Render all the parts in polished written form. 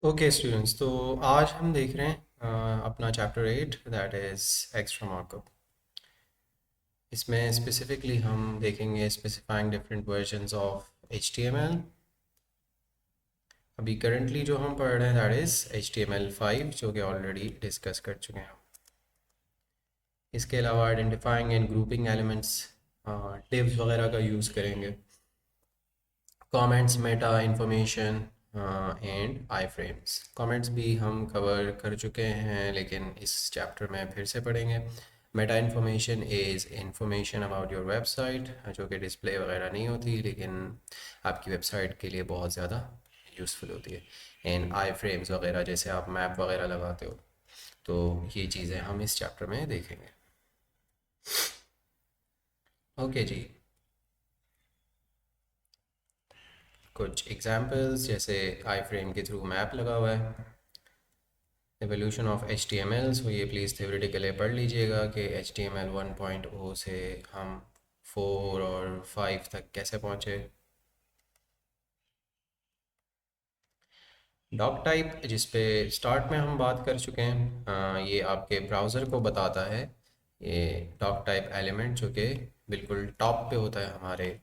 Okay students, तो आज हम देख रहे हैं अपना chapter 8 that is extra markup. इसमें स्पेसिफिकली हम देखेंगे specifying different versions of HTML। अभी करंटली जो हम पढ़ रहे हैं दैट इज़ HTML5, जो कि ऑलरेडी डिस्कस कर चुके हैं। इसके अलावा आइडेंटिफाइंग एंड ग्रुपिंग एलिमेंट्स, डिव्स वगैरह का यूज़ करेंगे। Comments, Meta information and I frames. Comments भी हम कवर कर चुके हैं, लेकिन इस चैप्टर में फिर से पढ़ेंगे। Meta information is information about your website, जो कि डिस्प्ले वगैरह नहीं होती लेकिन आपकी वेबसाइट के लिए बहुत ज़्यादा यूज़फुल होती है। एंड आई फ्रेम्स वगैरह, जैसे आप मैप वगैरह लगाते हो, तो ये चीज़ें हम इस चैप्टर में देखेंगे। ओके जी, कुछ एग्जांपल्स, जैसे आई फ्रेम के थ्रू मैप लगा हुआ है। एवोल्यूशन ऑफ HTML, सो ये प्लीज़ थ्योरेटिकली पढ़ लीजिएगा कि HTML 1.0 से हम 4 और 5 तक कैसे पहुँचे। डॉक टाइप, जिस पे स्टार्ट में हम बात कर चुके हैं, ये आपके ब्राउज़र को बताता है। ये डॉक टाइप एलिमेंट जो कि बिल्कुल टॉप पे होता है हमारे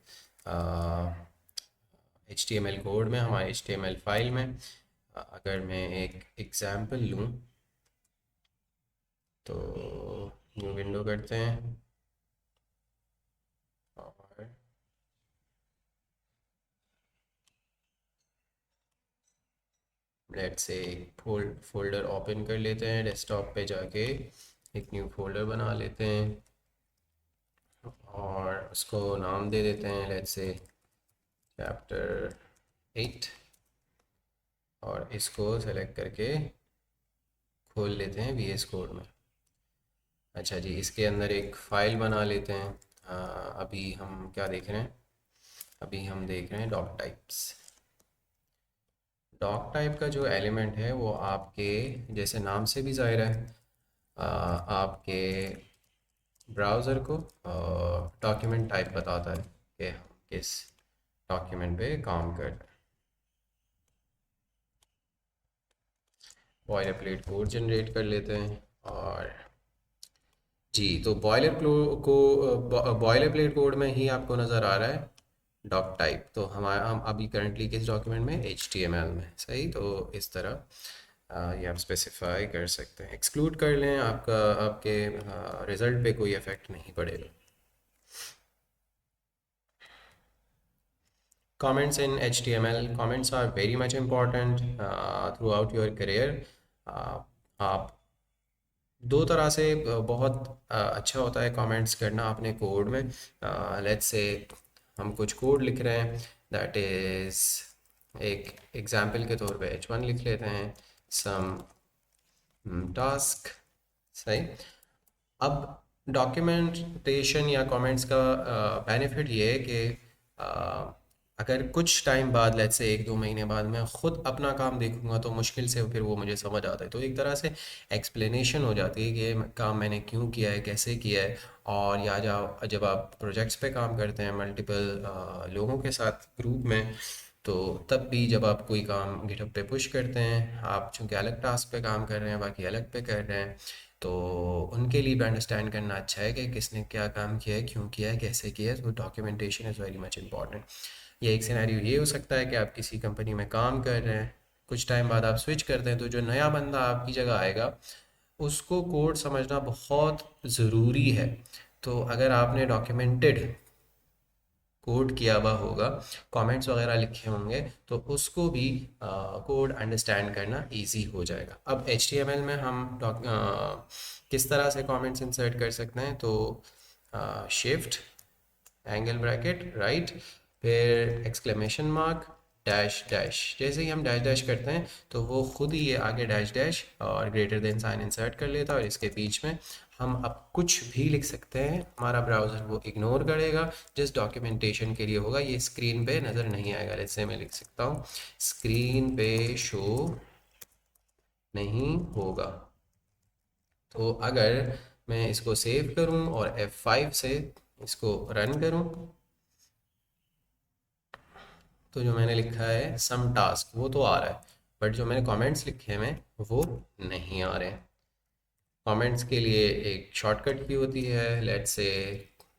HTML कोड में, हमारे HTML फाइल में। अगर मैं एक एग्जांपल लूँ तो न्यू विंडो करते हैं और लेट्स से एक फोल्डर ओपन कर लेते हैं। डेस्कटॉप पे जाके एक न्यू फोल्डर बना लेते हैं और उसको नाम दे देते हैं, लेट्स से चैप्टर 8, और इसको सेलेक्ट करके खोल लेते हैं VS कोड में। अच्छा जी, इसके अंदर एक फ़ाइल बना लेते हैं। अभी हम क्या देख रहे हैं? अभी हम देख रहे हैं डॉक टाइप्स। डॉक टाइप का जो एलिमेंट है वो आपके, जैसे नाम से भी ज़ाहिर है, आपके ब्राउज़र को डॉक्यूमेंट टाइप बताता है कि हम किस डॉक्यूमेंट पे काम कर रहे हैं। बॉयलर प्लेट कोड जनरेट कर लेते हैं और जी, तो बॉयलर प्लेट कोड में ही आपको नज़र आ रहा है डॉक टाइप। तो हम अभी करंटली किस डॉक्यूमेंट में, HTML में, सही। तो इस तरह ये आप स्पेसिफाई कर सकते हैं। एक्सक्लूड कर लें, आपका आपके रिज़ल्ट पे कोई इफ़ेक्ट नहीं पड़ेगा। Comments in HTML. Comments are very much important throughout your career. आप दो तरह से बहुत अच्छा होता है कमेंट्स करना अपने कोड में। लेट्स से हम कुछ कोड लिख रहे हैं, दैट इज़ एक एग्जांपल के तौर पे H1 लिख लेते हैं, सम टास्क, सही। अब डॉक्यूमेंटेशन या कमेंट्स का बेनिफिट ये है कि अगर कुछ टाइम बाद, लेट्स से 1-2 महीने बाद, मैं ख़ुद अपना काम देखूंगा तो मुश्किल से फिर वो मुझे समझ आता है। तो एक तरह से एक्सप्लेनेशन हो जाती है कि ये काम मैंने क्यों किया है, कैसे किया है। और या जब आप प्रोजेक्ट्स पे काम करते हैं मल्टीपल लोगों के साथ ग्रुप में, तो तब भी जब आप कोई काम गिटहब पे पुश करते हैं, आप चूँकि अलग टास्क पे काम कर रहे हैं, बाकी अलग पे कर रहे हैं, तो उनके लिए भी अंडरस्टैंड करना अच्छा है कि किसने क्या काम किया है, क्यों किया है, कैसे किया है। तो documentation is very much important. ये एक सिनेरियो ये हो सकता है कि आप किसी कंपनी में काम कर रहे हैं, कुछ टाइम बाद आप स्विच करते हैं, तो जो नया बंदा आपकी जगह आएगा उसको कोड समझना बहुत ज़रूरी है। तो अगर आपने डॉक्यूमेंटेड कोड किया हुआ होगा, कमेंट्स वगैरह लिखे होंगे, तो उसको भी कोड अंडरस्टैंड करना इजी हो जाएगा। अब HTML में हम किस तरह से कमेंट्स इंसर्ट कर सकते हैं? तो शिफ्ट, एंगल ब्रैकेट, राइट, फिर एक्सक्लेमेशन मार्क, डैश डैश। जैसे ही हम डैश डैश करते हैं तो वो खुद ही ये आगे डैश डैश और ग्रेटर देन साइन इंसर्ट कर लेता है, और इसके बीच में हम अब कुछ भी लिख सकते हैं, हमारा ब्राउज़र वो इग्नोर करेगा, जस्ट डॉक्यूमेंटेशन के लिए होगा। ये स्क्रीन पे नज़र नहीं आएगा। जैसे मैं लिख सकता हूँ, स्क्रीन पे शो नहीं होगा। तो अगर मैं इसको सेव करूं और F5 से इसको रन करूं, तो जो मैंने लिखा है सम टास्क वो तो आ रहा है, बट जो मैंने कमेंट्स लिखे हैं वो नहीं आ रहे हैं। कमेंट्स के लिए एक शॉर्टकट की होती है, लेट्स से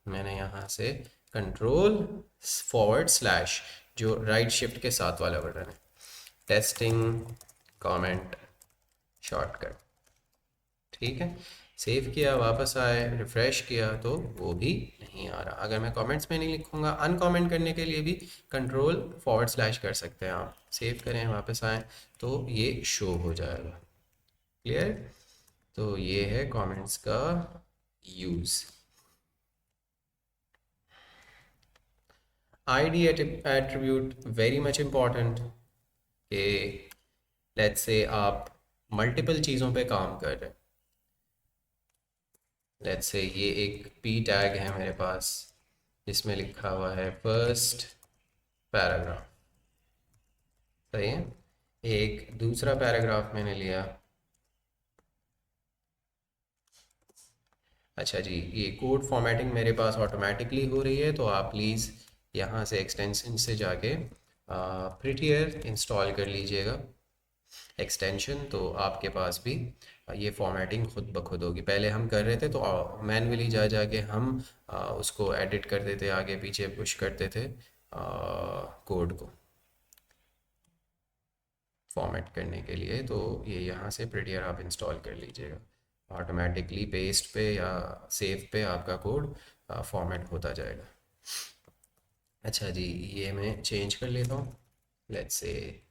मैंने यहाँ से कंट्रोल फॉरवर्ड स्लैश, जो राइट शिफ्ट के साथ वाला बटन है, टेस्टिंग कमेंट शॉर्टकट, ठीक है। सेव किया, वापस आए, रिफ़्रेश किया तो वो भी नहीं आ रहा। अगर मैं कमेंट्स में नहीं लिखूंगा, अनकमेंट करने के लिए भी कंट्रोल फॉरवर्ड स्लैश कर सकते हैं आप। सेव करें, वापस आए तो ये शो हो जाएगा। क्लियर? तो ये है कमेंट्स का use. ID attribute very much important, कि लेट्स से आप मल्टीपल चीज़ों पे काम कर रहे हैं। लेट्स से ये एक पी टैग है मेरे पास जिसमें लिखा हुआ है फर्स्ट पैराग्राफ, सही है। एक दूसरा पैराग्राफ मैंने लिया, अच्छा जी, ये कोड फॉर्मेटिंग मेरे पास ऑटोमेटिकली हो रही है, तो आप प्लीज़ यहाँ से एक्सटेंशन से जाके प्रिटियर इंस्टॉल कर लीजिएगा एक्सटेंशन, तो आपके पास भी ये फॉर्मेटिंग खुद ब खुद होगी। पहले हम कर रहे थे तो मैनुअली जा जाके हम उसको एडिट करते थे, आगे पीछे पुश करते थे कोड को फॉर्मेट करने के लिए। तो ये यहाँ से प्रिटियर आप इंस्टॉल कर लीजिएगा, ऑटोमेटिकली पेस्ट पे या सेव पे आपका कोड फॉर्मेट होता जाएगा। अच्छा जी, ये मैं चेंज कर लेता हूँ, let's say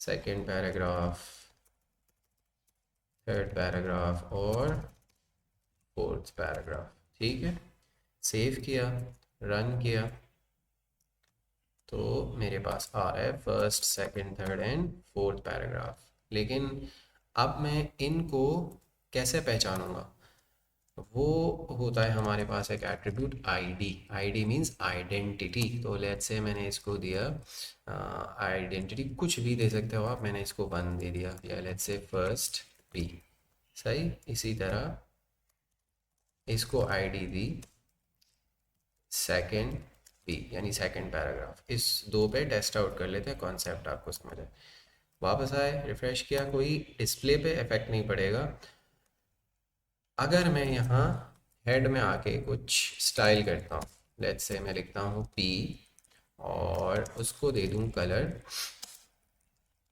second paragraph, third paragraph और फोर्थ पैराग्राफ, ठीक है। सेव किया, रन किया तो मेरे पास आ रहा है first second third and fourth paragraph. लेकिन अब मैं इनको कैसे पहचानूंगा? वो होता है हमारे पास एक attribute ID. ID means identity. तो लेट्स से मैंने इसको दिया आइडेंटिटी, कुछ भी दे सकते हो आप, मैंने इसको वन दे दिया, या लेट्स से फर्स्ट पी, सही। इसी तरह इसको आईडी दी सेकंड पी, यानी सेकंड पैराग्राफ। इस दो पे टेस्ट आउट कर लेते हैं, कॉन्सेप्ट आपको समझ आए। वापस आए, रिफ्रेश किया, कोई डिस्प्ले पे इफेक्ट नहीं पड़ेगा। अगर मैं यहाँ हेड में आके कुछ स्टाइल करता हूँ, लेट्स से मैं लिखता हूँ पी और उसको दे दूँ कलर,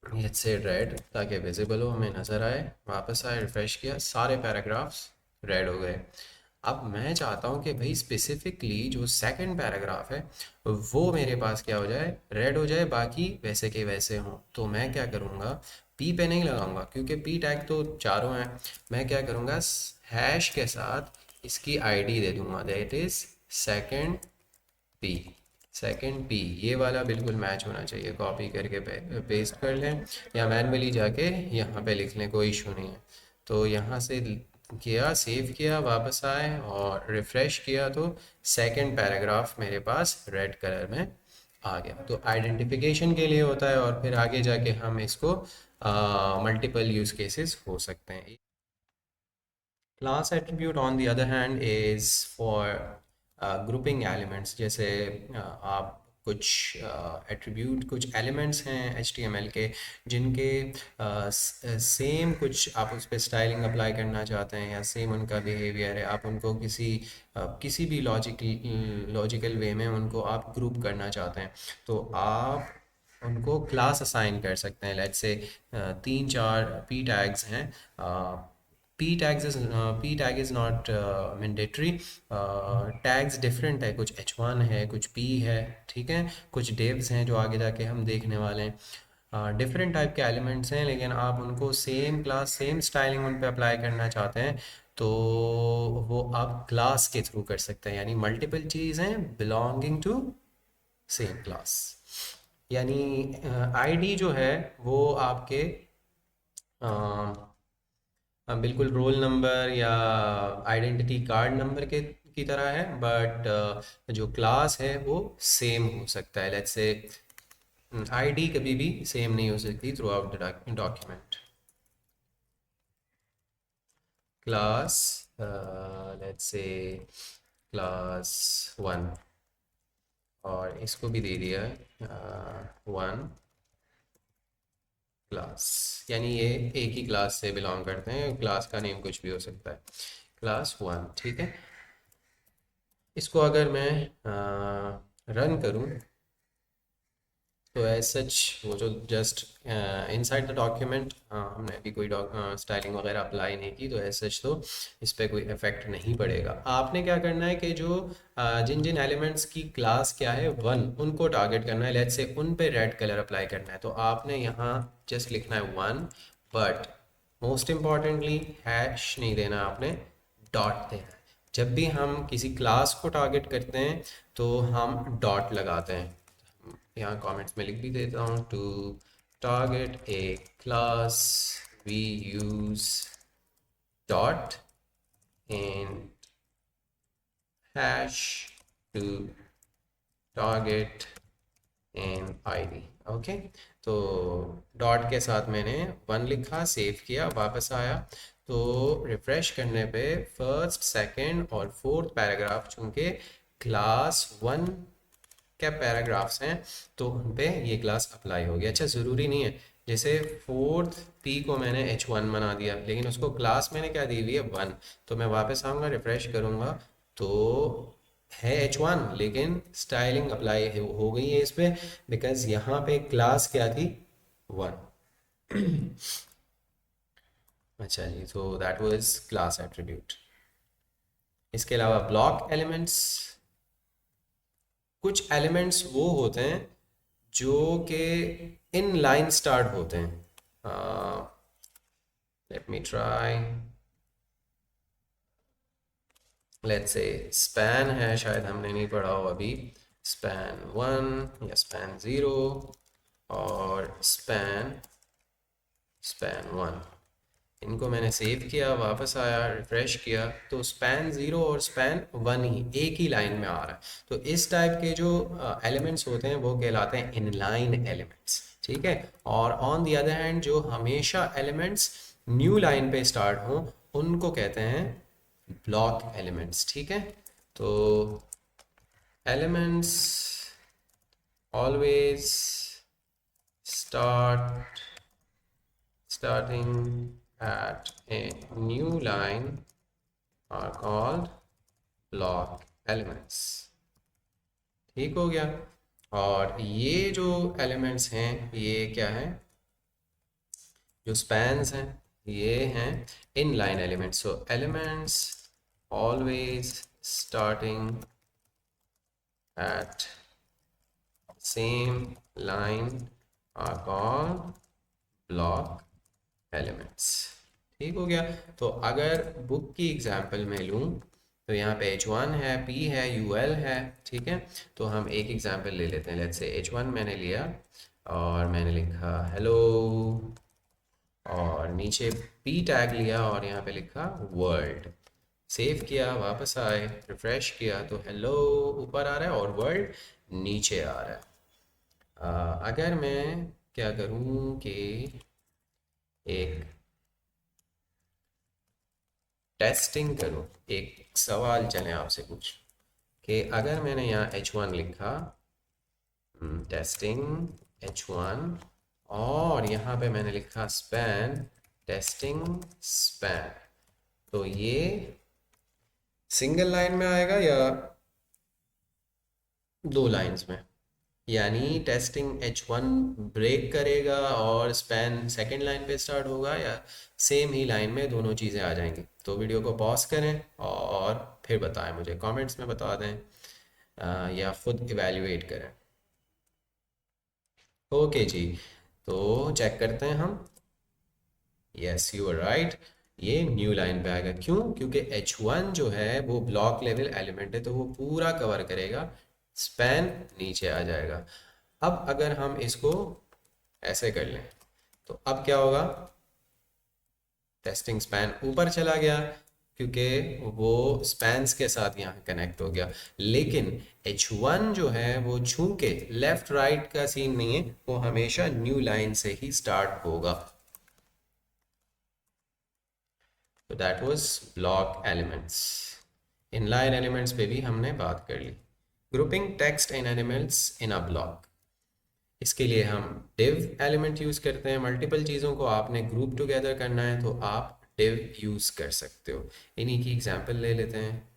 लेट्स से रेड, ताकि विजिबल हो, हमें नज़र आए। वापस आए, रिफ्रेश किया, सारे पैराग्राफ्स रेड हो गए। अब मैं चाहता हूँ कि भाई स्पेसिफिकली जो सेकंड पैराग्राफ है वो मेरे पास क्या हो जाए, रेड हो जाए, बाकी वैसे के वैसे हों। तो मैं क्या करूँगा, पी पे नहीं लगाऊंगा क्योंकि पी टैग तो चारों हैं। मैं क्या करूँगा, हैश के साथ इसकी आईडी दे दूंगा, that is second P. Second P ये वाला बिल्कुल मैच होना चाहिए। कॉपी करके पेस्ट कर लें या मैनुअली जाके यहाँ पे लिख लें, कोई इशू नहीं है। तो यहाँ से किया, सेव किया, वापस आए और रिफ़्रेश किया तो सेकंड पैराग्राफ मेरे पास रेड कलर में आ गया। तो आइडेंटिफिकेशन के लिए होता है, और फिर आगे जाके हम इसको मल्टीपल यूज़ केसेस हो सकते हैं। Class attribute on the other hand is for grouping elements. जैसे आप कुछ एट्रीब्यूट, कुछ एलिमेंट्स हैं HTML के जिनके सेम कुछ आप उस पर स्टाइलिंग अप्लाई करना चाहते हैं, या सेम उनका बिहेवियर है, आप उनको किसी भी लॉजिकल वे में उनको आप ग्रुप करना चाहते हैं, तो आप उनको क्लास असाइन कर सकते हैं। लेट्स से तीन चार पी टैग्स हैं, p tag is not mandatory, tags different है, कुछ h1 है, कुछ p है, ठीक है, कुछ devs हैं जो आगे जाके हम देखने वाले हैं। डिफरेंट टाइप के एलिमेंट्स हैं, लेकिन आप उनको सेम क्लास सेम स्टाइलिंग उन पे अप्लाई करना चाहते हैं तो वो आप क्लास के थ्रू कर सकते हैं, यानी मल्टीपल चीज़ हैं बिलोंगिंग टू सेम क्लास। यानी आईडी जो है वो आपके बिल्कुल रोल नंबर या आइडेंटिटी कार्ड नंबर के की तरह है, बट जो क्लास है वो सेम हो सकता है। लेट्स से आईडी कभी भी सेम नहीं हो सकती through out the document. Class, let's say class one, और इसको भी दे दिया है वन क्लास, यानी ये एक ही क्लास से बिलोंग करते हैं, क्लास का नेम कुछ भी हो सकता है। क्लास वन, ठीक है। इसको अगर मैं रन करूं तो एज सच वो जो जस्ट इनसाइड द डॉक्यूमेंट हमने अभी कोई स्टाइलिंग वगैरह अप्लाई नहीं की, तो एज सच तो इस पर कोई इफेक्ट नहीं पड़ेगा। आपने क्या करना है कि जो जिन जिन एलिमेंट्स की क्लास क्या है वन, उनको टारगेट करना है, लेट्स से उन पे रेड कलर अप्लाई करना है, तो आपने यहाँ जस्ट लिखना है one, but most importantly hash नहीं देना, आपने डॉट देना है। जब भी हम किसी क्लास को टारगेट करते हैं तो हम डॉट लगाते हैं। यहाँ कमेंट्स में लिख भी देता हूँ, to target a class we use dot and hash to target and ID. Okay, तो डॉट के साथ मैंने वन लिखा, सेव किया, वापस आया, तो रिफ्रेश करने पे फर्स्ट सेकंड और फोर्थ पैराग्राफ चूंकि क्लास वन क्या पैराग्राफ्स हैं तो उन पे ये क्लास अप्लाई होगी। अच्छा, ज़रूरी नहीं है, जैसे फोर्थ पी को मैंने एच वन बना दिया, लेकिन उसको क्लास मैंने क्या दी हुई है वन, तो मैं वापस आऊँगा, रिफ्रेश करूँगा, तो है एच वन, लेकिन स्टाइलिंग अप्लाई हो गई है इस पे, बिकॉज यहाँ पे क्लास क्या थी वन। अच्छा जी, तो दैट वाज क्लास एट्रीब्यूट। इसके अलावा ब्लॉक एलिमेंट्स, कुछ एलिमेंट्स वो होते हैं जो कि इन लाइन स्टार्ट होते हैं। Let me try, let's say span है, शायद हमने नहीं पढ़ा हो अभी, स्पैन वन या स्पैन ज़ीरो और स्पैन स्पैन वन। इनको मैंने सेव किया, वापस आया, रिफ्रेश किया, तो स्पैन ज़ीरो और स्पैन वन ही एक ही लाइन में आ रहा है। तो इस टाइप के जो एलिमेंट्स होते हैं वो कहलाते हैं इनलाइन एलिमेंट्स, ठीक है। और ऑन द अदर हैंड जो हमेशा एलिमेंट्स न्यू लाइन पे स्टार्ट हों उनको कहते हैं ब्लॉक एलिमेंट्स, ठीक है। तो elements always starting at a new line are called block elements, ठीक हो गया। और ये जो एलिमेंट्स हैं ये क्या हैं, जो स्पैन्स हैं ये हैं in line elements. So elements always starting at same line are called block elements, ठीक हो गया। तो अगर बुक की एग्जांपल में लूँ तो यहाँ पे एच वन है, पी है, यू एल है, ठीक है। तो हम एक एग्जांपल ले लेते हैं, लेट्स से एच वन मैंने लिया और मैंने लिखा हेलो, और नीचे पी टैग लिया और यहाँ पे लिखा वर्ल्ड, सेव किया, वापस आए, रिफ्रेश किया, तो हेलो ऊपर आ रहा है और वर्ल्ड नीचे आ रहा है। अगर मैं क्या करूँ कि एक टेस्टिंग करूँ, एक सवाल चले आपसे कुछ, कि अगर मैंने यहाँ H1 लिखा, टेस्टिंग H1, और यहाँ पे मैंने लिखा स्पैन, टेस्टिंग स्पैन, तो ये सिंगल लाइन में आएगा या दो लाइंस में? यानी टेस्टिंग H1 ब्रेक करेगा और स्पैन सेकंड लाइन पे स्टार्ट होगा, या सेम ही लाइन में दोनों चीज़ें आ जाएंगी? तो वीडियो को पॉज करें और फिर बताएं, मुझे कमेंट्स में बता दें, या खुद इवेल्युएट करें। ओके जी, तो चेक करते हैं हम। यस, यू आर राइट, ये न्यू लाइन पे आएगा। क्यों? क्योंकि H1 जो है वो ब्लॉक लेवल एलिमेंट है, तो वो पूरा कवर करेगा, स्पैन नीचे आ जाएगा। अब अगर हम इसको ऐसे कर लें तो अब क्या होगा, टेस्टिंग स्पैन ऊपर चला गया क्योंकि वो स्पैन्स के साथ यहाँ कनेक्ट हो गया, लेकिन H1 जो है वो चूंकि लेफ्ट राइट का सीन नहीं है, वो हमेशा न्यू लाइन से ही स्टार्ट होगा। तो that was block elements. Inline elements पे भी हमने बात कर ली। Grouping text in elements in a block, इसके लिए हम div एलिमेंट यूज़ करते हैं। मल्टीपल चीज़ों को आपने ग्रुप टुगेदर करना है तो आप div यूज़ कर सकते हो। इन्हीं की एग्जांपल ले लेते हैं,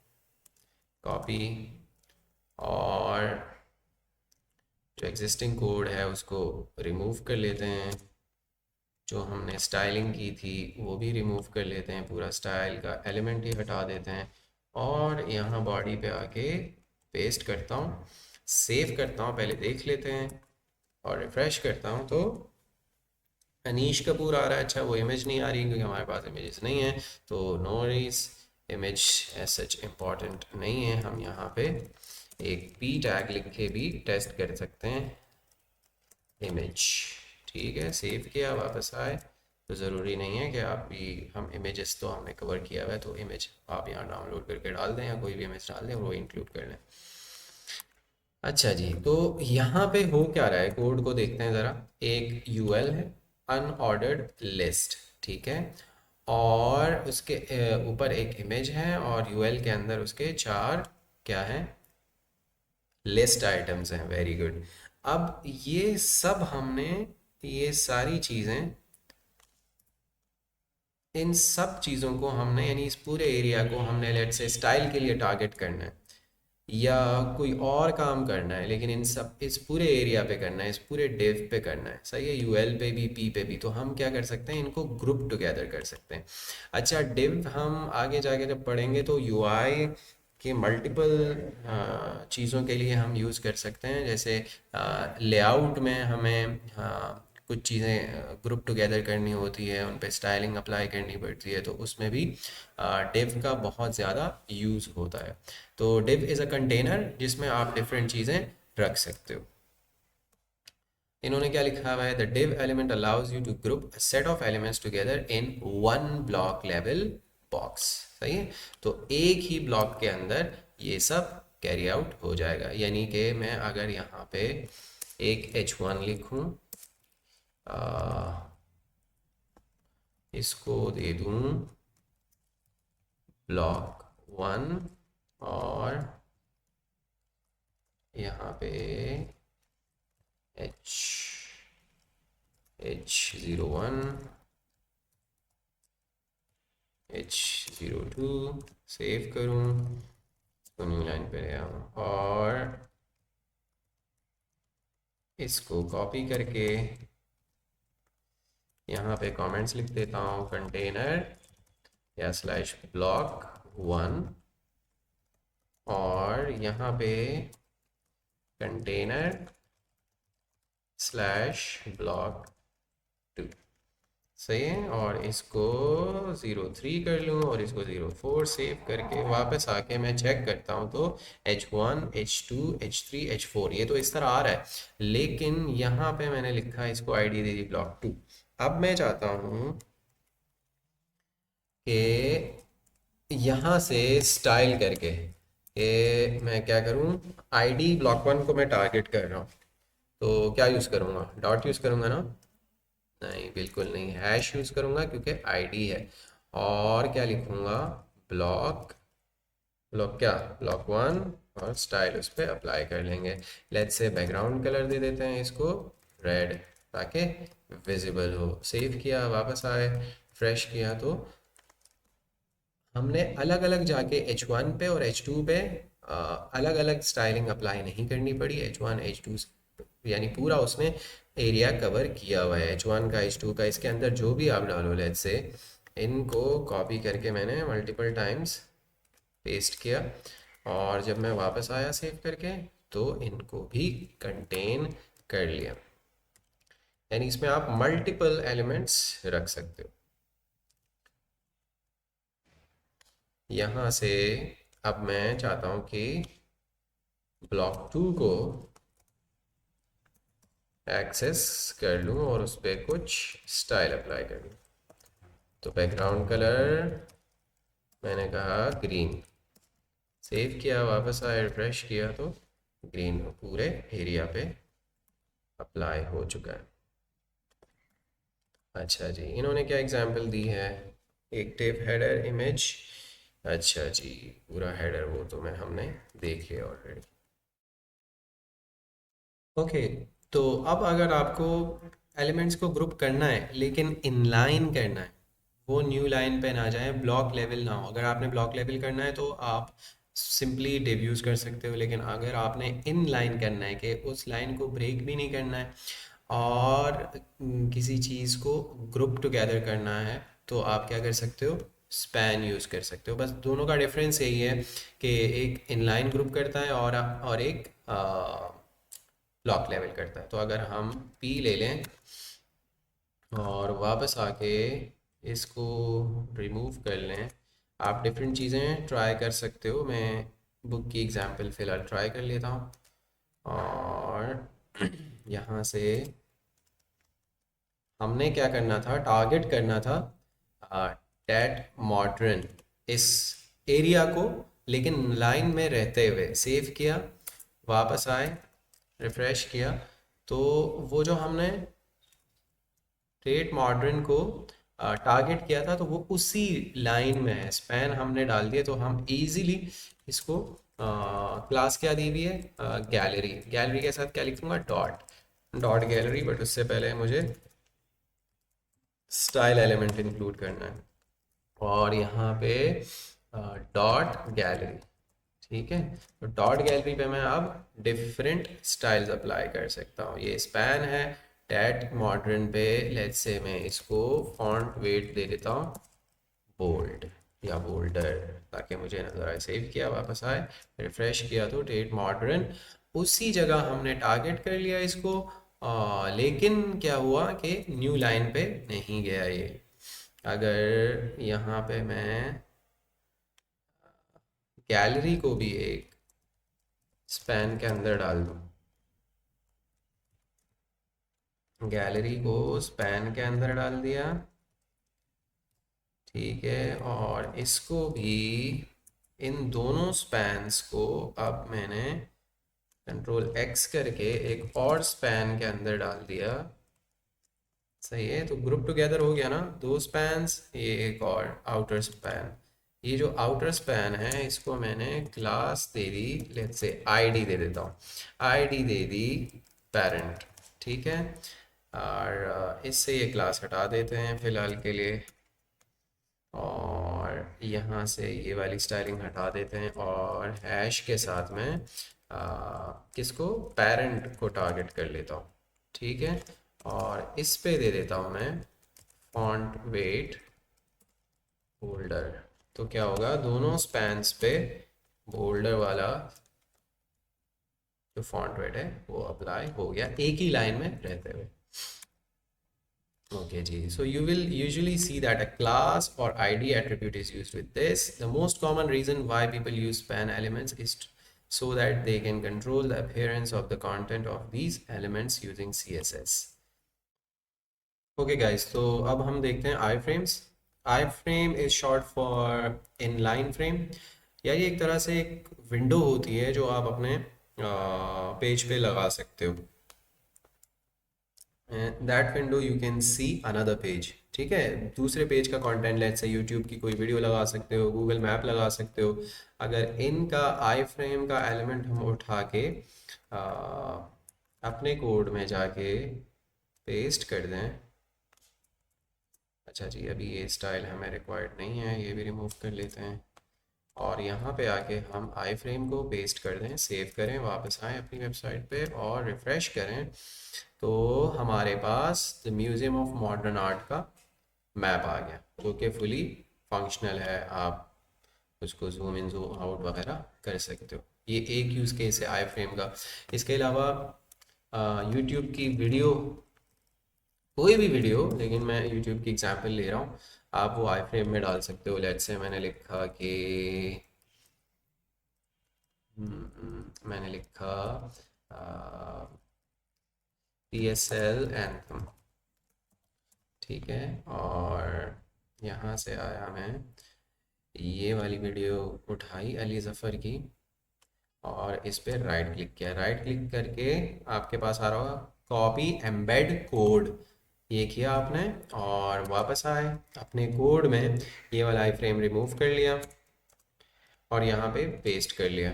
कॉपी, और जो एग्जिस्टिंग कोड है उसको रिमूव कर लेते हैं, जो हमने स्टाइलिंग की थी वो भी रिमूव कर लेते हैं, पूरा स्टाइल का एलिमेंट ही हटा देते हैं, और यहाँ बॉडी पे आके पेस्ट करता हूँ, सेव करता हूँ, पहले देख लेते हैं और रिफ्रेश करता हूँ तो अनीश कपूर आ रहा है। अच्छा, वो इमेज नहीं आ रही क्योंकि हमारे पास इमेजेस नहीं है, तो no worries, image as such important नहीं है। हम यहाँ पे एक पी टैग लिख के भी टेस्ट कर सकते हैं, इमेज, ठीक है, सेव किया, वापस आए, तो ज़रूरी नहीं है कि आप भी, हम इमेजेस तो हमने कवर किया हुआ है तो इमेज आप यहाँ डाउनलोड करके डाल दें या कोई भी इमेज डाल दें वो इंक्लूड कर लें। अच्छा जी, तो यहाँ पे हो क्या रहा है, कोड को देखते हैं ज़रा। एक यूएल है, अनऑर्डर्ड लिस्ट, ठीक है, और उसके ऊपर एक इमेज है और यूएल के अंदर उसके चार क्या हैं, लिस्ट आइटम्स हैं। Very good. अब ये सब हमने, ये सारी चीज़ें, इन सब चीज़ों को हमने, यानी इस पूरे एरिया को हमने लेट से स्टाइल के लिए टारगेट करना है या कोई और काम करना है, लेकिन इन सब, इस पूरे एरिया पे करना है, इस पूरे डिव पे करना है, सही है, यूएल पे भी, पी पे भी, तो हम क्या कर सकते हैं, इनको ग्रुप टुगेदर कर सकते हैं। अच्छा, डिव हम आगे जाके जब पढ़ेंगे तो यूआई के मल्टीपल चीज़ों के लिए हम यूज़ कर सकते हैं, जैसे लेआउट में हमें कुछ चीज़ें ग्रुप टुगेदर करनी होती है, उन पे स्टाइलिंग अप्लाई करनी पड़ती है, तो उसमें भी डिव का बहुत ज़्यादा यूज़ होता है। तो div इज़ अ कंटेनर जिसमें आप डिफरेंट चीज़ें रख सकते हो। इन्होंने क्या लिखा हुआ है, the div element allows you to group a set of elements together in one block level box, सही है, तो एक ही ब्लॉक के अंदर ये सब कैरी आउट हो जाएगा। यानी कि मैं अगर यहाँ पे एक h1 लिखूँ, इसको दे दूँ ब्लॉक 1, और यहाँ पे H01, H02, सेव करूँ तो न्यू लाइन पे ले आऊँ, और इसको कॉपी करके यहाँ पे कमेंट्स लिख देता हूँ, कंटेनर या स्लैश ब्लॉक 1, और यहाँ पे कंटेनर स्लैश ब्लॉक 2, सही है, और इसको 03 कर लूँ और इसको 04, सेव करके वापस आके मैं चेक करता हूँ तो H1, H2, H3, H4 ये तो इस तरह आ रहा है, लेकिन यहाँ पे मैंने लिखा है, इसको आईडी दे दी ब्लॉक 2। अब मैं चाहता हूँ कि यहाँ से स्टाइल करके, कि मैं क्या करूँ, आईडी ब्लॉक 1 को मैं टारगेट कर रहा हूँ, तो क्या यूज़ करूँगा, डॉट यूज़ करूँगा ना, नहीं बिल्कुल नहीं, हैश यूज़ करूँगा क्योंकि आईडी है, और क्या लिखूँगा, ब्लॉक, ब्लॉक क्या, ब्लॉक 1, और स्टाइल उस पर अप्लाई कर लेंगे। लेट्स से बैकग्राउंड कलर दे देते हैं इसको रेड, ताकि विजिबल हो। सेव किया, वापस आए, फ्रेश किया, तो हमने अलग अलग जाके H1 पे और H2 पे अलग अलग स्टाइलिंग अप्लाई नहीं करनी पड़ी। H1 H2 यानी पूरा उसने एरिया कवर किया हुआ है, H1 का, H2 का, इसके अंदर जो भी आप डालो, लेट्स से इनको कॉपी करके मैंने मल्टीपल टाइम्स पेस्ट किया, और जब मैं वापस आया सेव करके तो इनको भी कंटेन कर लिया। यानी इसमें आप मल्टीपल एलिमेंट्स रख सकते हो। यहाँ से अब मैं चाहता हूँ कि ब्लॉक 2 को एक्सेस कर लूँ और उस पर कुछ स्टाइल अप्लाई कर लूँ। तो बैकग्राउंड कलर मैंने कहा ग्रीन, सेव किया, वापस आया, रिफ्रेश किया तो ग्रीन पूरे एरिया पे अप्लाई हो चुका है। अच्छा जी, इन्होंने क्या एग्जांपल दी है, एक टिप हेडर इमेज, अच्छा जी, पूरा हेडर वो तो मैं हमने देखे ऑलरेडी। ओके, तो अब अगर आपको एलिमेंट्स को ग्रुप करना है लेकिन इनलाइन करना है, वो न्यू लाइन पे ना जाए, ब्लॉक लेवल ना हो। अगर आपने ब्लॉक लेवल करना है तो आप सिंपली div यूज़ कर सकते हो, लेकिन अगर आपने इन लाइन करना है कि उस लाइन को ब्रेक भी नहीं करना है और किसी चीज़ को ग्रुप टुगेदर करना है, तो आप क्या कर सकते हो, स्पैन यूज़ कर सकते हो। बस दोनों का डिफरेंस यही है कि एक इनलाइन ग्रुप करता है और एक ब्लॉक लेवल करता है। तो अगर हम पी ले लें और वापस आके इसको रिमूव कर लें, आप डिफरेंट चीज़ें ट्राई कर सकते हो। मैं बुक की एग्जांपल फ़िलहाल ट्राई कर लेता हूँ और यहाँ से हमने क्या करना था, टारगेट करना था टेट मॉडर्न इस एरिया को, लेकिन लाइन में रहते हुए। सेव किया, वापस आए, रिफ़्रेश किया, तो वो जो हमने टेट मॉडर्न को टारगेट किया था तो वो उसी लाइन में है। स्पैन हमने डाल दिया तो हम इजीली इसको क्लास क्या दी हुई है, गैलरी। गैलरी के साथ क्या लिखूंगा, डॉट डॉट गैलरी, बट उससे पहले मुझे स्टाइल एलिमेंट इंक्लूड करना है और यहाँ पे डॉट गैलरी। ठीक है, तो डॉट गैलरी पे मैं अब डिफरेंट स्टाइल्स अप्लाई कर सकता हूँ। ये स्पैन है टैट मॉडर्न पे, लेट्स से मैं इसको फॉन्ट वेट दे देता हूँ बोल्ड या बोल्डर, ताकि मुझे नजर आए। सेव किया, वापस आए, रिफ्रेश किया तो टेट मॉडर्न उसी जगह हमने टारगेट कर लिया इसको। लेकिन क्या हुआ कि न्यू लाइन पे नहीं गया ये। अगर यहाँ पे मैं गैलरी को भी एक स्पैन के अंदर डाल दूँ, गैलरी को स्पैन के अंदर डाल दिया, ठीक है, और इसको भी, इन दोनों स्पैन्स को अब मैंने कंट्रोल एक्स करके एक और स्पैन के अंदर डाल दिया। सही है, तो ग्रुप टुगेदर हो गया ना, दो स्पैन्स, ये एक और आउटर स्पैन। ये जो आउटर स्पैन है इसको मैंने क्लास दे दी, लेट्स से आईडी दे देता हूँ, आईडी दे दी पेरेंट। ठीक है, और इससे ये क्लास हटा देते हैं फ़िलहाल के लिए, और यहाँ से ये वाली स्टाइलिंग हटा देते हैं और हैश के साथ में किसको, पेरेंट को टारगेट कर लेता हूँ। ठीक है, और इस पे दे देता हूँ मैं फॉन्ट वेट बोल्डर। तो क्या होगा, दोनों स्पैन्स पे बोल्डर वाला जो फॉन्ट वेट है वो अप्लाई हो गया, एक ही लाइन में रहते हुए। Okay, G. So you will usually see that a class or ID attribute is used with this. The most common reason why people use span elements is so that they can control the appearance of the content of these elements using CSS. Okay guys, तो अब हम देखते हैं iframes. Iframe is short for inline frame. यार ये एक तरह से एक विंडो होती है जो आप अपने पेज पे लगा सकते हो। That window you can see another page. ठीक है, दूसरे पेज का कंटेंट, लेट्स से यूट्यूब की कोई वीडियो लगा सकते हो, गूगल मैप लगा सकते हो। अगर इनका आई फ्रेम का एलिमेंट हम उठा के आ, अपने कोड में जाके पेस्ट कर दें। अच्छा जी, अभी ये स्टाइल हमें रिक्वायर्ड नहीं है, ये भी रिमूव कर लेते हैं और यहाँ पे आके हम आई फ्रेम को पेस्ट कर दें, सेव करें, वापस आएँ अपनी वेबसाइट पे और रिफ़्रेश करें, तो हमारे पास the museum of modern art का मैप आ गया जो कि फुली फंक्शनल है। आप उसको जूम इन जूम आउट वगैरह कर सकते हो। ये एक यूज़ केस है आई फ्रेम का। इसके अलावा यूट्यूब की वीडियो, कोई भी वीडियो, लेकिन मैं यूट्यूब की एग्जांपल ले रहा हूँ, आप वो आई फ्रेम में डाल सकते हो। लेट्स से मैंने लिखा कि मैंने लिखा PSL एंथम। ठीक है, और यहाँ से आया मैं, ये वाली वीडियो उठाई अली ज़फ़र की और इस पर राइट क्लिक किया। राइट क्लिक करके आपके पास आ रहा होगा कॉपी एम्बेड कोड, ये किया आपने और वापस आए अपने कोड में, ये वाला आई फ्रेम रिमूव कर लिया और यहाँ पे पेस्ट कर लिया,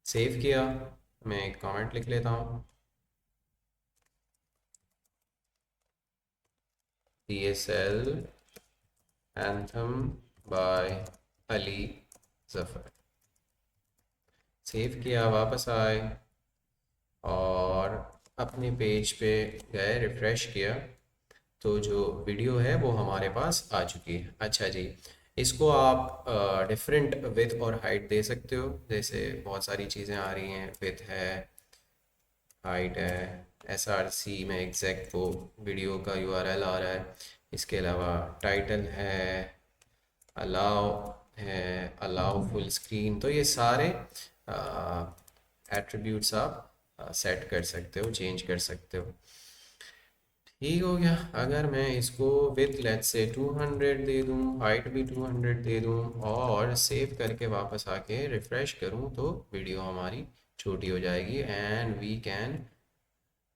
सेव किया। मैं एक कमेंट लिख लेता हूँ, TSL anthem by Ali Zafar. Save किया, वापस आए और अपने पेज पे गए, रिफ़्रेश किया तो जो वीडियो है वो हमारे पास आ चुकी है। अच्छा जी, इसको आप डिफरेंट विथ और हाइट दे सकते हो। जैसे बहुत सारी चीज़ें आ रही हैं, विथ है, हाइट है, SRC में एग्जैक्ट वो वीडियो का URL आ रहा है। इसके अलावा टाइटल है, अलाउ है, अलाउ फुल स्क्रीन, तो ये सारे एट्रीब्यूट्स आप सेट कर सकते हो, चेंज कर सकते हो। ठीक हो गया। अगर मैं इसको विथ लेट्स से 200 दे दूँ, हाइट भी 200 दे दूँ और सेव करके वापस आके रिफ़्रेश करूँ तो वीडियो हमारी छोटी हो जाएगी and we can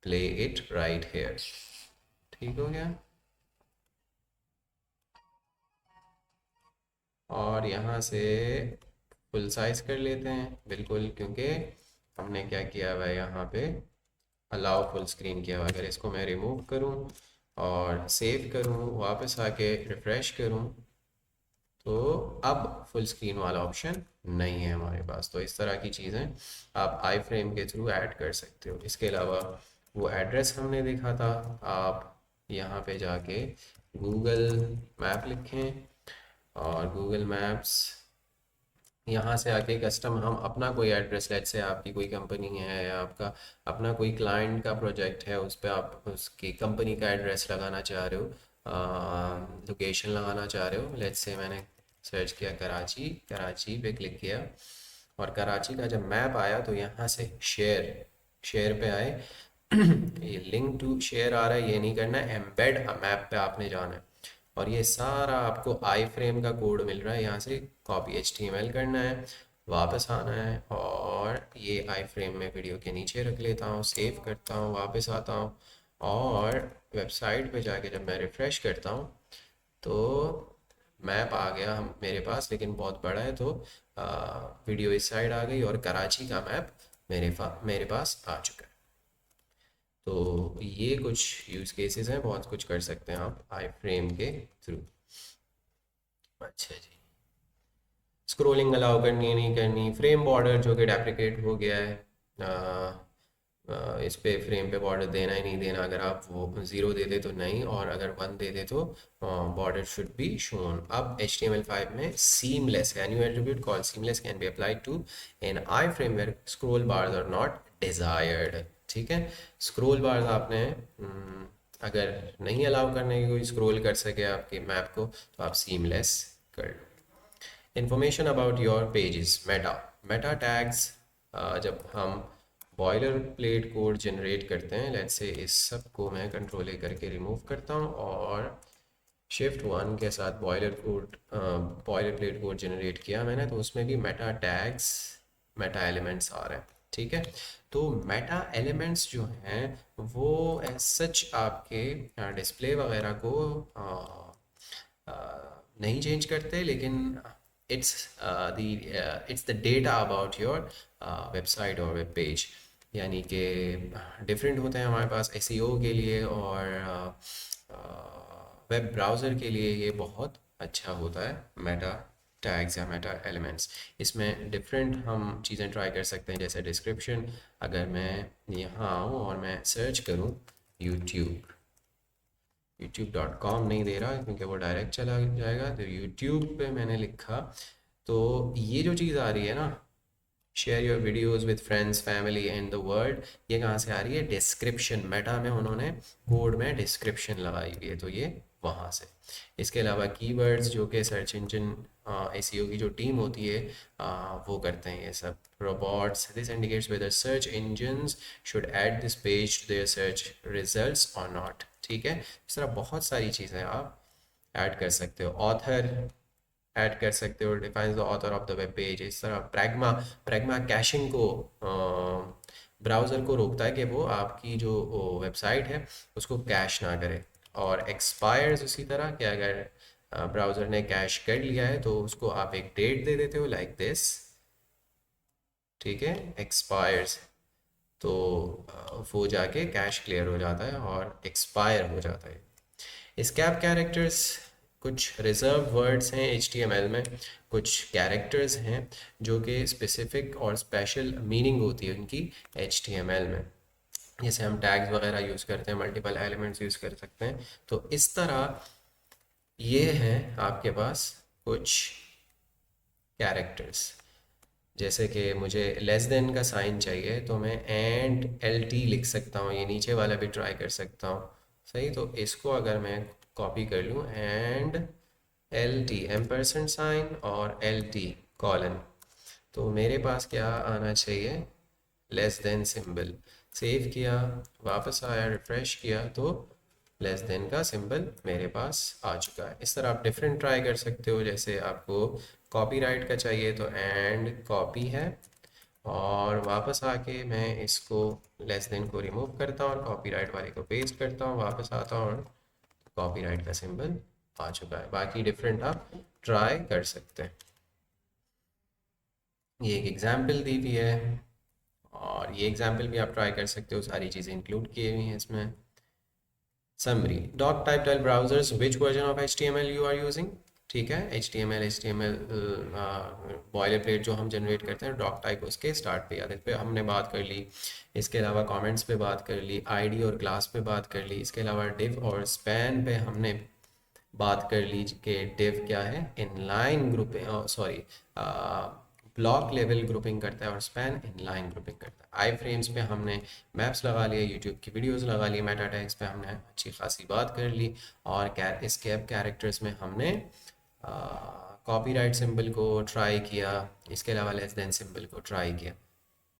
play it right here. ठीक हो गया। और यहाँ से फुल साइज कर लेते हैं बिल्कुल, क्योंकि हमने क्या किया हुआ है यहाँ पे, अलाउ फुल स्क्रीन किया हुआ है। अगर इसको मैं रिमूव करूँ और सेव करूँ, वापस आके रिफ़्रेश करूँ तो अब फुल स्क्रीन वाला ऑप्शन नहीं है हमारे पास। तो इस तरह की चीज़ें आप आई फ्रेम के थ्रू ऐड कर सकते हो। इसके अलावा वो एड्रेस हमने देखा था, आप यहाँ पे जाके गूगल मैप लिखें और गूगल मैप्स, यहाँ से आके कस्टम हम अपना कोई एड्रेस, लेट से आपकी कोई कंपनी है या आपका अपना कोई क्लाइंट का प्रोजेक्ट है, उस पर आप उसकी कंपनी का एड्रेस लगाना चाह रहे हो, लोकेशन लगाना चाह रहे हो। लेट से मैंने सर्च किया कराची, कराची पे क्लिक किया और कराची का जब मैप आया तो यहाँ से शेयर, शेयर पे आए। ये लिंक टू शेयर आ रहा है, ये नहीं करना है, एम्बेड मैप पे आपने जाना है। और ये सारा आपको आई फ्रेम का कोड मिल रहा है, यहाँ से कॉपी HTML करना है, वापस आना है और ये आई फ्रेम में वीडियो के नीचे रख लेता हूँ, सेव करता हूँ, वापस आता हूँ और वेबसाइट पे जाके जब मैं रिफ़्रेश करता हूँ तो मैप आ गया हम मेरे पास, लेकिन बहुत बड़ा है तो वीडियो इस साइड आ गई और कराची का मैप मेरे पास आ चुका है। तो ये कुछ यूज़ केसेस हैं, बहुत कुछ कर सकते हैं आप आई फ्रेम के थ्रू। अच्छा जी, स्क्रोलिंग अलाउ करनी है नहीं करनी, फ्रेम बॉर्डर जो कि डेप्रिकेट हो गया है, इस पे फ्रेम पे बॉर्डर देना ही नहीं देना। अगर आप वो 0 दे दे तो नहीं, और अगर 1 दे दे तो बॉर्डर शुड बी शोन। अब HTML5 में सीमलेस है, new attribute called seamless can be applied to an iframe where scroll bars are not desired. ठीक है, स्क्रोल बार्स आपने अगर नहीं अलाउ करने की, कोई स्क्रोल कर सके आपके मैप को, तो आप सीमलेस कर लो। Information about your pages, meta, meta tags, जब हम बॉयलर प्लेट कोड जनरेट करते हैं, लेट्स से इस सब को मैं कंट्रोल A करके रिमूव करता हूँ और Shift 1 के साथ बॉयलर प्लेट कोड जनरेट किया मैंने, तो उसमें भी मेटा टैग्स, मेटा एलिमेंट्स आ रहे हैं। ठीक है, तो मेटा एलिमेंट्स जो हैं वो एज सच आपके डिस्प्ले वगैरह को नहीं चेंज करते, लेकिन it's it's the data about your website और वेब पेज। यानी कि डिफरेंट होते हैं हमारे पास SEO के लिए, और वेब ब्राउज़र के लिए ये बहुत अच्छा होता है मेटा टैग्स या मेटा एलिमेंट्स। इसमें डिफरेंट हम चीज़ें ट्राई कर सकते हैं, जैसे डिस्क्रिप्शन। अगर मैं यहाँ आऊँ और मैं सर्च करूँ यूट्यूब, youtube.com नहीं दे रहा क्योंकि वो डायरेक्ट चला जाएगा, तो यूट्यूब पे मैंने लिखा तो ये जो चीज़ आ रही है ना, share your videos with friends family and the world, ये कहाँ से आ रही है? डिस्क्रिप्शन, मेटा में उन्होंने कोड में डिस्क्रिप्शन लगाई हुई है, तो ये वहाँ से। इसके अलावा कीवर्ड्स जो कि सर्च इंजन SEO की जो टीम होती है वो करते हैं ये सब। Robots, this indicates whether search engines should add this page to their search results और नॉट। ठीक है, इस तरह बहुत सारी चीज़ें आप ऐड कर सकते हो। ऑथर ऐड कर सकते हो, defines the author of the web page. इस तरह प्रैग्मा, प्रैग्मा कैशिंग को ब्राउज़र को रोकता है कि वो आपकी जो वेबसाइट है उसको कैश ना करे। और एक्सपायर्स उसी तरह कि अगर ब्राउज़र ने कैश कर लिया है तो उसको आप एक डेट दे देते हो, लाइक दिस। ठीक है, एक्सपायर्स, तो वो जाके कैश क्लियर हो जाता है और एक्सपायर हो जाता है। स्कैप कैरेक्टर्स कुछ रिजर्व वर्ड्स हैं HTML में, कुछ कैरेक्टर्स हैं जो कि स्पेसिफिक और स्पेशल मीनिंग होती है उनकी HTML में। जैसे हम टैग्स वगैरह यूज़ करते हैं, मल्टीपल एलिमेंट्स यूज़ कर सकते हैं। तो इस तरह ये हैं आपके पास कुछ कैरेक्टर्स। जैसे कि मुझे लेस देन का साइन चाहिए तो मैं LT लिख सकता हूँ, ये नीचे वाला भी ट्राई कर सकता हूँ। सही, तो इसको अगर मैं कॉपी कर लूँ LT एम्परसेंट साइन और LT कॉलन, तो मेरे पास क्या आना चाहिए, लेस देन सिंबल। सेव किया, वापस आया, रिफ्रेश किया तो लेस देन का सिंबल मेरे पास आ चुका है। इस तरह आप डिफरेंट ट्राई कर सकते हो। जैसे आपको कॉपीराइट का चाहिए तो कॉपी है, और वापस आके मैं इसको लेस देन को रिमूव करता हूँ और कॉपीराइट वाले को पेस्ट करता हूँ, वापस आता हूँ और कॉपीराइट का सिंबल आ चुका है। बाकी डिफरेंट आप ट्राई कर सकते हैं। ये एक एग्जाम्पल दी हुई है, और ये एग्जाम्पल भी आप ट्राई कर सकते हो, सारी चीज़ें इंक्लूड की हुई हैं इसमें। Summary, doctype tell browsers which version of HTML you are using. ठीक है, HTML बॉयलर प्लेट जो हम जनरेट करते हैं डॉक टाइप, उसके स्टार्ट पे या पे हमने बात कर ली। इसके अलावा कमेंट्स पे बात कर ली, आईडी और क्लास पे बात कर ली। इसके अलावा डिव और स्पैन पे हमने बात कर ली कि डिव क्या है, inline grouping, sorry, block level grouping करता है और स्पैन इनलाइन ग्रुपिंग करता है। आई फ्रेम्स पे हमने मैप्स लगा लिए, यूट्यूब की वीडियोस लगा ली, मेटा टैग्स पे हमने अच्छी खासी बात कर ली, और स्केप कैरेक्टर्स में हमने कॉपीराइट सिंबल को ट्राई किया, इसके अलावा लेस देन सिंबल को ट्राई किया।